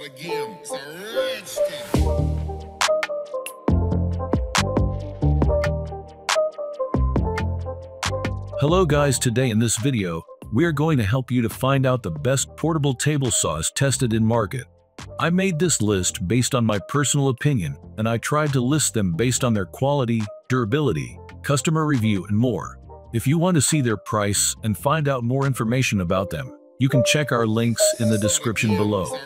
start again. It's a rich thing. Hello guys, today in this video, we are going to help you to find out the best portable table saws tested in market. I made this list based on my personal opinion, and I tried to list them based on their quality, durability, customer review, and more. If you want to see their price and find out more information about them, you can check our links in the description below.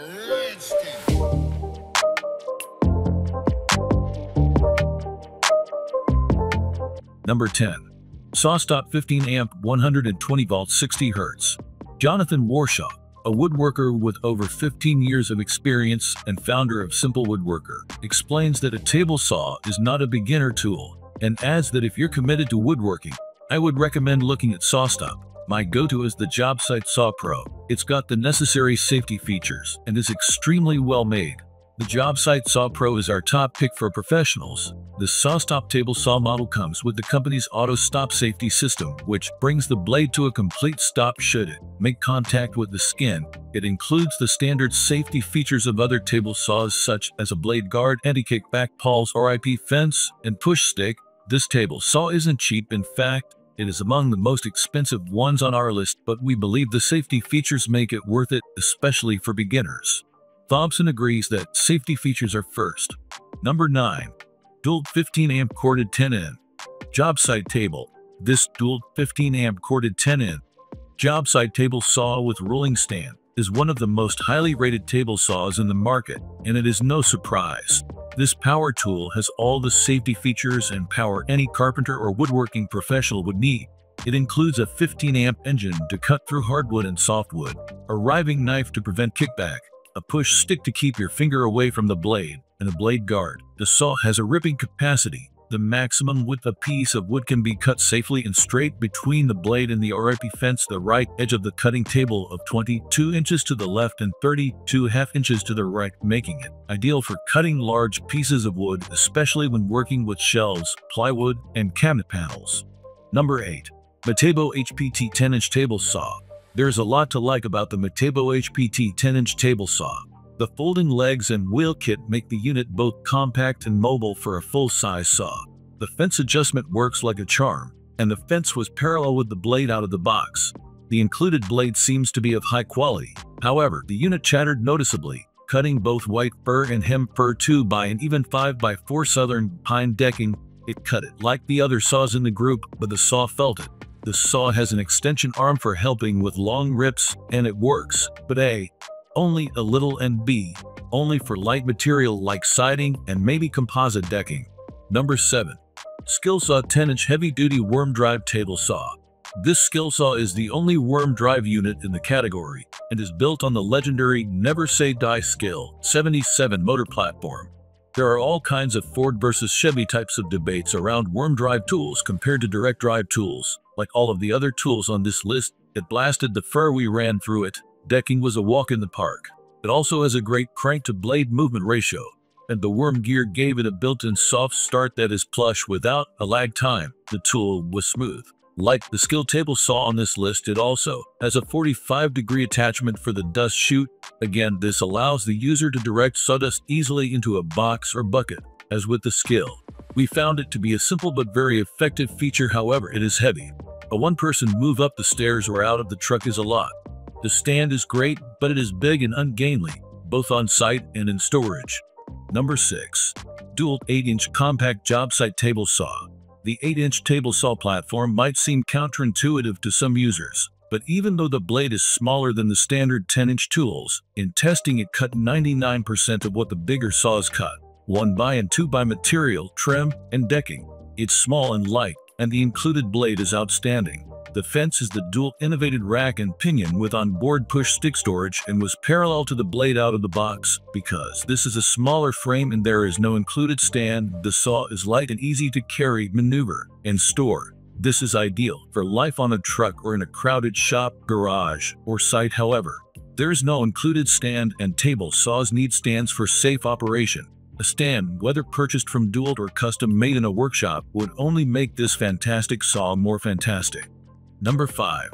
Number 10. SawStop 15 amp 120 volt 60 Hz. Jonathan Warshaw, a woodworker with over 15 years of experience and founder of Simple Woodworker, explains that a table saw is not a beginner tool and adds that if you're committed to woodworking, I would recommend looking at SawStop. My go-to is the JobSite Saw Pro. It's got the necessary safety features and is extremely well made. The JobSite Saw Pro is our top pick for professionals. The SawStop table saw model comes with the company's auto stop safety system, which brings the blade to a complete stop should it make contact with the skin. It includes the standard safety features of other table saws such as a blade guard, anti-kickback pawls, RIP fence, and push stick. This table saw isn't cheap. In fact, it is among the most expensive ones on our list, but we believe the safety features make it worth it, especially for beginners. Thompson agrees that safety features are first. Number 9. Dual 15 amp corded 10N JobSite table. This dual 15 amp corded 10N JobSite table saw with rolling stand is one of the most highly rated table saws in the market, and it is no surprise. This power tool has all the safety features and power any carpenter or woodworking professional would need. It includes a 15 amp engine to cut through hardwood and softwood, a riving knife to prevent kickback, a push stick to keep your finger away from the blade, and a blade guard. The saw has a ripping capacity. The maximum width a piece of wood can be cut safely and straight between the blade and the RIP fence, the right edge of the cutting table of 22 inches to the left and 32.5 inches to the right, making it ideal for cutting large pieces of wood, especially when working with shelves, plywood, and cabinet panels. Number 8. Metabo HPT 10-inch table saw. There's a lot to like about the Metabo HPT 10-inch table saw. The folding legs and wheel kit make the unit both compact and mobile for a full-size saw. The fence adjustment works like a charm, and the fence was parallel with the blade out of the box. The included blade seems to be of high quality. However, the unit chattered noticeably, cutting both white fir and hem fir 2x and even 5x4 southern pine decking. It cut it like the other saws in the group, but the saw felt it. The saw has an extension arm for helping with long rips, and it works, but A, only a little, and B, only for light material like siding and maybe composite decking. Number 7. Skillsaw 10-inch heavy-duty worm drive table saw. This Skillsaw is the only worm drive unit in the category and is built on the legendary Never Say Die Skill 77 motor platform. There are all kinds of Ford versus Chevy types of debates around worm drive tools compared to direct drive tools. Like all of the other tools on this list, it blasted the fur we ran through it. Decking was a walk in the park. It also has a great crank-to-blade movement ratio, and the worm gear gave it a built-in soft start that is plush without a lag time. The tool was smooth. Like the Skill table saw on this list, it also has a 45-degree attachment for the dust chute. Again, this allows the user to direct sawdust easily into a box or bucket. As with the Skill, we found it to be a simple but very effective feature. However, it is heavy. A one-person move up the stairs or out of the truck is a lot. The stand is great, but it is big and ungainly, both on site and in storage. Number 6. Dual 8-inch compact JobSite table saw. The 8-inch table saw platform might seem counterintuitive to some users, but even though the blade is smaller than the standard 10-inch tools, in testing it cut 99% of what the bigger saws cut. 1x and 2x material, trim, and decking. It's small and light, and the included blade is outstanding. The fence is the dual innovated rack and pinion with onboard push stick storage and was parallel to the blade out of the box. Because this is a smaller frame and there is no included stand, the saw is light and easy to carry, maneuver, and store. This is ideal for life on a truck or in a crowded shop, garage, or site. However, there is no included stand, and table saws need stands for safe operation. A stand, whether purchased from Dual or custom made in a workshop, would only make this fantastic saw more fantastic. Number 5.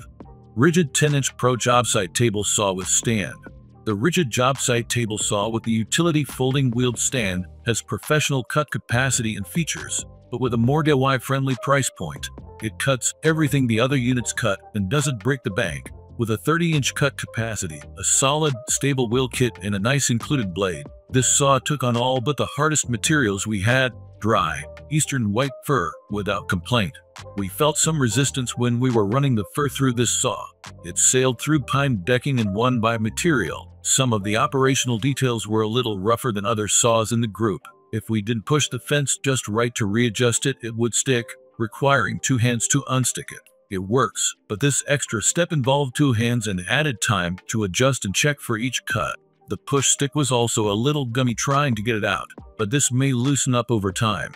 Rigid 10-inch Pro JobSite table saw with stand. The rigid job site table saw with the utility folding wheeled stand has professional cut capacity and features, but with a more DIY-friendly price point. It cuts everything the other units cut and doesn't break the bank. With a 30-inch cut capacity, a solid, stable wheel kit, and a nice included blade, this saw took on all but the hardest materials we had: dry, eastern white fir, without complaint. We felt some resistance when we were running the fir through this saw. It sailed through pine decking and won by material. Some of the operational details were a little rougher than other saws in the group. If we didn't push the fence just right to readjust it, it would stick, requiring 2 hands to unstick it. It works, but this extra step involved 2 hands and added time to adjust and check for each cut. The push stick was also a little gummy trying to get it out, but this may loosen up over time.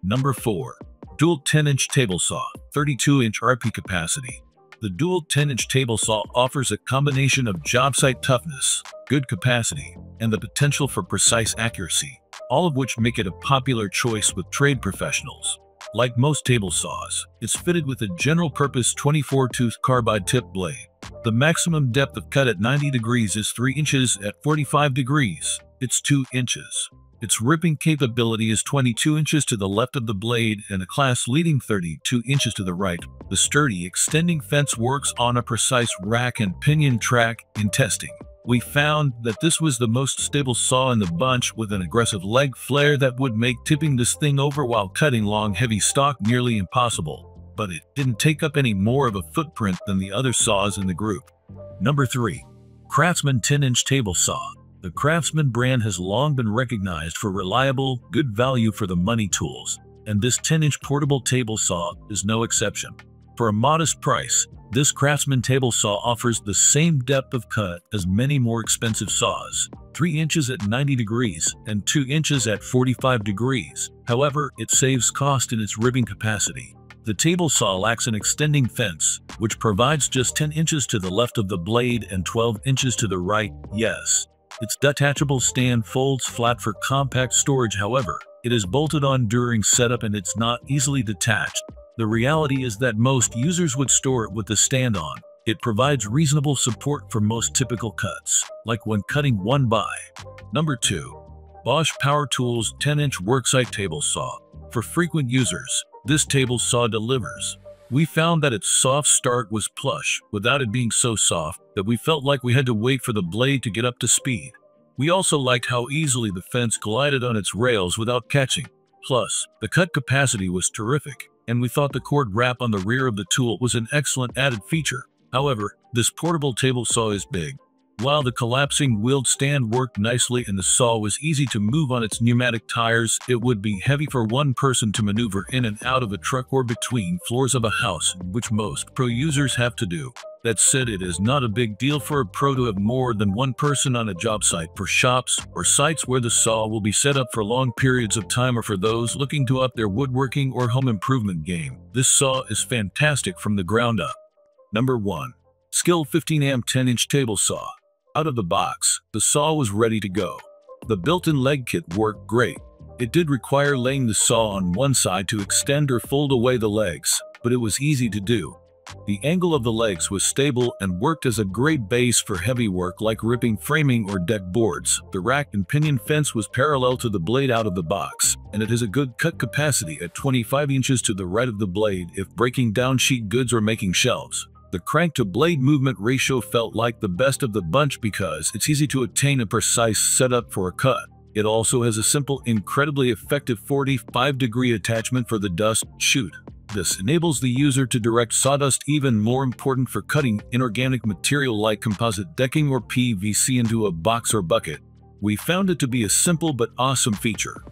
Number 4. Dual 10-inch table saw, 32-inch RP capacity. The dual 10-inch table saw offers a combination of job site toughness, good capacity, and the potential for precise accuracy, all of which make it a popular choice with trade professionals. Like most table saws, it's fitted with a general-purpose 24-tooth carbide tip blade. The maximum depth of cut at 90 degrees is 3 inches. At 45 degrees, it's 2 inches. Its ripping capability is 22 inches to the left of the blade and a class-leading 32 inches to the right. The sturdy extending fence works on a precise rack and pinion track. In testing, we found that this was the most stable saw in the bunch, with an aggressive leg flare that would make tipping this thing over while cutting long, heavy stock nearly impossible. But it didn't take up any more of a footprint than the other saws in the group. Number 3. Craftsman 10-inch table saw. The Craftsman brand has long been recognized for reliable, good value for the money tools, and this 10-inch portable table saw is no exception. For a modest price, this Craftsman table saw offers the same depth of cut as many more expensive saws, 3 inches at 90 degrees and 2 inches at 45 degrees. However, it saves cost in its ribbing capacity. The table saw lacks an extending fence, which provides just 10 inches to the left of the blade and 12 inches to the right. Yes, its detachable stand folds flat for compact storage. However, it is bolted on during setup and it's not easily detached. The reality is that most users would store it with the stand on. It provides reasonable support for most typical cuts, like when cutting 1x. Number 2. Bosch Power Tools 10-inch worksite table saw. For frequent users, this table saw delivers. We found that its soft start was plush, without it being so soft that we felt like we had to wait for the blade to get up to speed. We also liked how easily the fence glided on its rails without catching. Plus, the cut capacity was terrific, and we thought the cord wrap on the rear of the tool was an excellent added feature. However, this portable table saw is big. While the collapsing wheeled stand worked nicely and the saw was easy to move on its pneumatic tires, it would be heavy for one person to maneuver in and out of a truck or between floors of a house, which most pro users have to do. That said, it is not a big deal for a pro to have more than one person on a job site. For shops or sites where the saw will be set up for long periods of time, or for those looking to up their woodworking or home improvement game, this saw is fantastic from the ground up. Number 1. Skill 15-amp 10-inch table saw. Out of the box, the saw was ready to go. The built-in leg kit worked great. It did require laying the saw on one side to extend or fold away the legs, but it was easy to do. The angle of the legs was stable and worked as a great base for heavy work like ripping framing or deck boards. The rack and pinion fence was parallel to the blade out of the box, and it has a good cut capacity at 25 inches to the right of the blade if breaking down sheet goods or making shelves. The crank-to-blade movement ratio felt like the best of the bunch because it's easy to attain a precise setup for a cut. It also has a simple, incredibly effective 45-degree attachment for the dust chute. This enables the user to direct sawdust, even more important for cutting inorganic material like composite decking or PVC, into a box or bucket. We found it to be a simple but awesome feature.